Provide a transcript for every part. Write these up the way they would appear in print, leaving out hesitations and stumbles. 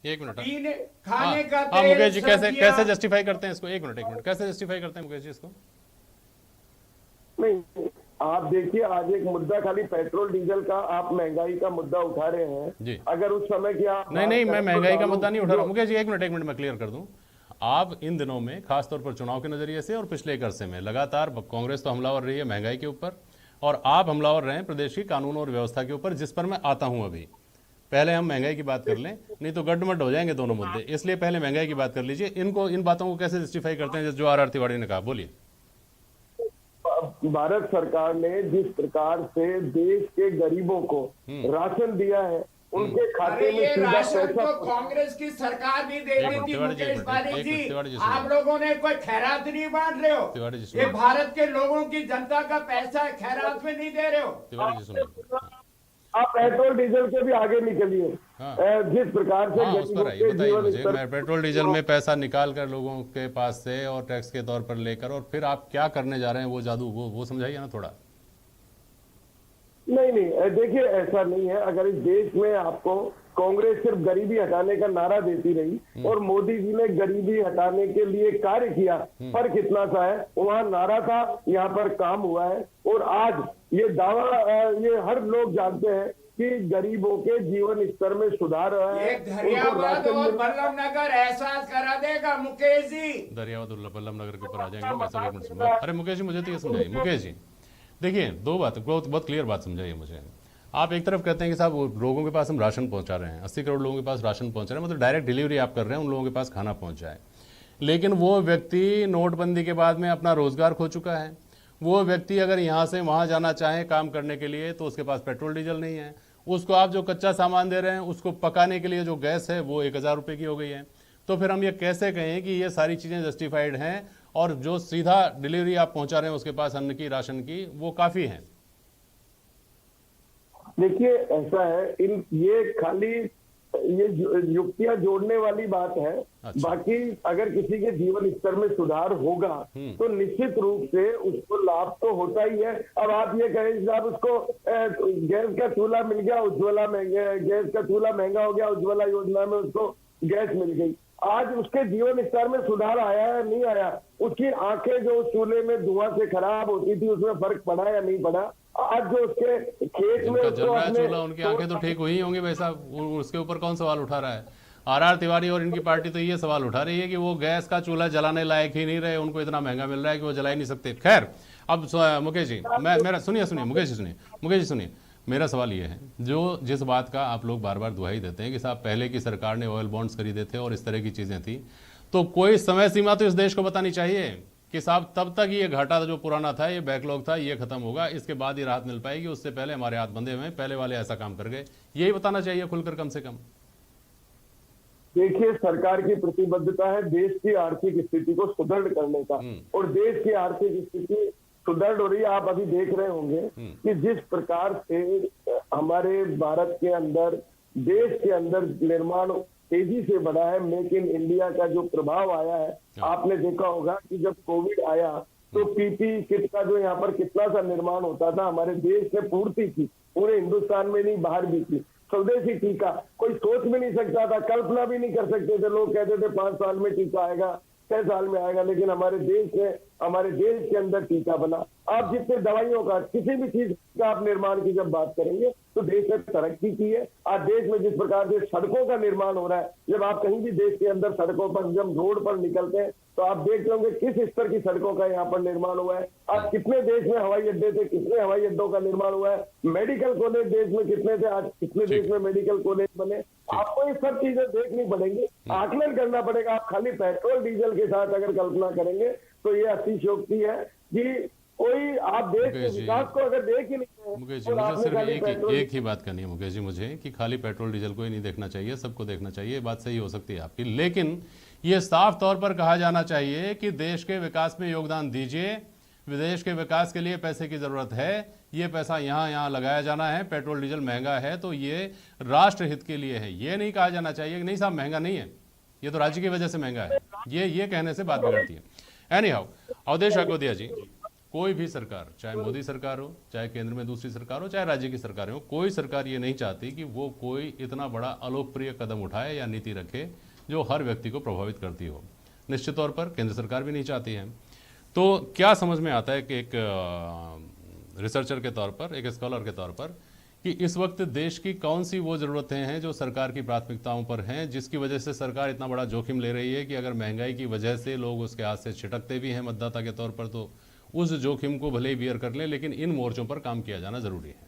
एक मिनट। खाने का हाँ तेल, मुकेश जी, कैसे सब्जियां। कैसे जस्टिफाई करते हैं इसको? एक मिनट, कैसे जस्टिफाई करते हैं मुकेश जी इसको? नहीं, आप देखिए, आज एक मुद्दा खाली पेट्रोल डीजल का आप महंगाई का मुद्दा उठा रहे हैं। जी अगर उस समय की आप नहीं बात नहीं, मैं करें तो महंगाई का दालों मुद्दा नहीं उठा रहा जो मुकेश जी। एक मिनट मैं क्लियर कर दूं। आप इन दिनों में खासतौर पर चुनाव के नजरिए से और पिछले एक अरसे में लगातार कांग्रेस तो हमलावर रही है महंगाई के ऊपर, और आप हमलावर रहे हैं प्रदेश की कानून और व्यवस्था के ऊपर, जिस पर मैं आता हूं। अभी पहले हम महंगाई की बात कर लें, नहीं तो गड्ढमड्ढ हो जाएंगे दोनों मुद्दे, इसलिए पहले महंगाई की बात कर लीजिए। इन बातों को कैसे जस्टिफाई करते हैं जो आर तिवारी ने कहा? बोलिए। भारत सरकार ने जिस प्रकार से देश के गरीबों को राशन दिया है, उनके अरे खाते में ये सीधा राशन पैसा तो कांग्रेस की सरकार भी एक देती मिनट, थी तिवारी जी, एक मुकेश मिनट, पाली एक जी। मिनट, तिवारी जी आप सुनिए। लोगों ने कोई खैरात नहीं बांट रहे तिवारी जी हो। सुनिए। ये भारत के लोगों की जनता का पैसा है, खैरात में नहीं दे रहे हो। तिवारी जी सुनिए। आप पेट्रोल डीजल के भी आगे निकलिए। हाँ। जिस प्रकार से हाँ उस पर गरीबों आइए, के बताइए जीवन मुझे। स्तर मैं पेट्रोल डीजल में पैसा निकाल कर लोगों के पास से और टैक्स के तौर पर लेकर, और फिर आप क्या करने जा रहे हैं वो जादू, वो समझाइए ना थोड़ा। नहीं, देखिए, ऐसा नहीं है। अगर इस देश में आपको कांग्रेस सिर्फ गरीबी हटाने का नारा देती रही और मोदी जी ने गरीबी हटाने के लिए कार्य किया, फर्क इतना सा है, वहाँ नारा था, यहाँ पर काम हुआ है। और आज ये दावा ये हर लोग जानते हैं कि गरीबों के जीवन स्तर में सुधार हुआ है। एक धरियावाद और बल्लभ नगर एहसास करा देगा मुकेश जी। दरियावत बल्लभ नगर के ऊपर आ जाएंगे। मैं सब एक मिनट सुनूंगा। अरे मुकेश जी, मुझे तो ये समझाइए। मुकेश जी देखिए, दो बात, बहुत क्लियर बात समझाइए मुझे। आप एक तरफ कहते हैं कि साहब लोगों के पास हम राशन पहुंचा रहे हैं, 80 करोड़ लोगों के पास राशन पहुंचा रहे हैं, मतलब डायरेक्ट डिलीवरी आप कर रहे हैं, उन लोगों के पास खाना पहुंच जाए। लेकिन वो व्यक्ति नोटबंदी के बाद में अपना रोजगार खो चुका है। वो व्यक्ति अगर यहाँ से वहाँ जाना चाहे काम करने के लिए तो उसके पास पेट्रोल डीजल नहीं है। उसको आप जो कच्चा सामान दे रहे हैं, उसको पकाने के लिए जो गैस है वो 1000 रुपये की हो गई है। तो फिर हम ये कैसे कहें कि ये सारी चीज़ें जस्टिफाइड हैं, और जो सीधा डिलीवरी आप पहुंचा रहे हैं उसके पास अन्न की, राशन की, वो काफ़ी है? देखिए, ऐसा है, ये खाली ये युक्तियां जोड़ने वाली बात है। अच्छा। बाकी अगर किसी के जीवन स्तर में सुधार होगा तो निश्चित रूप से उसको लाभ तो होता ही है। अब आप ये कहें साहब उसको गैस का चूल्हा मिल गया, उज्ज्वला महंगा, गैस का चूल्हा महंगा हो गया, उज्ज्वला योजना में उसको गैस मिल गई, आज उसके जीवन स्तर में सुधार आया या नहीं आया? उसकी आंखें जो उस चूल्हे में धुआं से खराब होती थी, उसमें फर्क पड़ा या नहीं पड़ा? आज जो उसके खेत में जिनका जल रहा है चूल्हा, उनकी आंखें तो ठीक हुई होंगी भाई साहब, उसके ऊपर कौन सवाल उठा रहा है? आर तिवारी और इनकी पार्टी तो ये सवाल उठा रही है कि वो गैस का चूल्हा जलाने लायक ही नहीं रहे, उनको इतना महंगा मिल रहा है कि वो जला ही नहीं सकते। खैर, अब मुकेश जी, मेरा सुनिए मुकेश जी सुनिए। मेरा सवाल ये है, जिस बात का आप लोग बार बार दुहाई देते हैं कि साहब पहले की सरकार ने ऑयल बॉन्ड्स खरीदे थे और इस तरह की चीजें थी, तो कोई समय सीमा तो इस देश को बतानी चाहिए कि साहब तब तक ये घाटा जो पुराना था, ये बैकलॉग था, ये खत्म होगा, इसके बाद ही राहत मिल पाएगी, उससे पहले हमारे हाथ बंधे हुए हैं, पहले वाले ऐसा काम कर गए, यही बताना चाहिए खुलकर कम से कम। देखिए, सरकार की प्रतिबद्धता है देश की आर्थिक स्थिति को सुदृढ़ करने का, और देश की आर्थिक स्थिति सुदृढ़ हो रही है। आप अभी देख रहे होंगे कि जिस प्रकार से हमारे भारत के अंदर, देश के अंदर निर्माण तेजी से बढ़ा है, मेक इन इंडिया का जो प्रभाव आया है, आपने देखा होगा कि जब कोविड आया तो पीपी किट का जो यहाँ पर कितना सा निर्माण होता था, हमारे देश में पूर्ति थी, पूरे हिंदुस्तान में नहीं बाहर भी थी। स्वदेशी टीका कोई सोच भी नहीं सकता था, कल्पना भी नहीं कर सकते थे। लोग कहते थे 5 साल में टीका आएगा, 6 साल में आएगा, लेकिन हमारे देश के अंदर टीका बना। आप जितने दवाइयों का, किसी भी चीज का आप निर्माण की जब बात करेंगे तो देश ने तरक्की की है। आज देश में जिस प्रकार से सड़कों का निर्माण हो रहा है, जब आप कहीं भी देश के अंदर सड़कों पर, जब रोड पर निकलते हैं तो आप देखते होंगे किस स्तर की सड़कों का यहाँ पर निर्माण हुआ है। आज कितने देश में हवाई अड्डे थे, कितने हवाई अड्डों का निर्माण हुआ है, मेडिकल कॉलेज देश में कितने थे, आज कितने देश में मेडिकल कॉलेज बने। आपको ये सब चीजें देखनी पड़ेंगी, आकलन करना पड़ेगा। आप खाली पेट्रोल डीजल के साथ अगर कल्पना करेंगे तो ये अतिशयोक्ति है कि कोई आप देश के विकास को अगर देख ही नहीं। मुकेश जी, मुझे सिर्फ एक ही बात करनी है मुकेश जी, मुझे कि खाली पेट्रोल डीजल को ही नहीं देखना चाहिए, सबको देखना चाहिए। बात सही हो सकती है आपकी, लेकिन ये साफ तौर पर कहा जाना चाहिए कि देश के विकास में योगदान दीजिए, विदेश के विकास के लिए पैसे की जरूरत है, ये पैसा यहाँ लगाया जाना है। पेट्रोल डीजल महंगा है तो ये राष्ट्र हित के लिए है, ये नहीं कहा जाना चाहिए कि नहीं साहब महंगा नहीं है, ये तो राज्य की वजह से महंगा है। ये कहने से बात बिगड़ती है। एनी हाउ, अवधेश अगोदिया जी, कोई भी सरकार, चाहे मोदी सरकार हो, चाहे केंद्र में दूसरी सरकार हो, चाहे राज्य की सरकार हो, कोई सरकार ये नहीं चाहती कि वो कोई इतना बड़ा अलोकप्रिय कदम उठाए या नीति रखे जो हर व्यक्ति को प्रभावित करती हो। निश्चित तौर पर केंद्र सरकार भी नहीं चाहती है। तो क्या समझ में आता है कि एक रिसर्चर के तौर पर, एक स्कॉलर के तौर पर, कि इस वक्त देश की कौन सी वो ज़रूरतें हैं जो सरकार की प्राथमिकताओं पर हैं, जिसकी वजह से सरकार इतना बड़ा जोखिम ले रही है कि अगर महंगाई की वजह से लोग उसके हाथ से छिटकते भी हैं मतदाता के तौर पर, तो उस जोखिम को भले ही बियर कर लें, लेकिन इन मोर्चों पर काम किया जाना ज़रूरी है।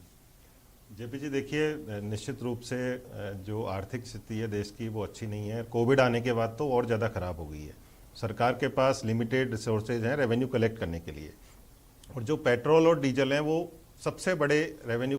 जेपी जी, देखिए, निश्चित रूप से जो आर्थिक स्थिति है देश की वो अच्छी नहीं है। कोविड आने के बाद तो और ज़्यादा खराब हो गई है। सरकार के पास लिमिटेड रिसोर्सेज हैं रेवेन्यू कलेक्ट करने के लिए, और जो पेट्रोल और डीजल हैं वो सबसे बड़े रेवेन्यू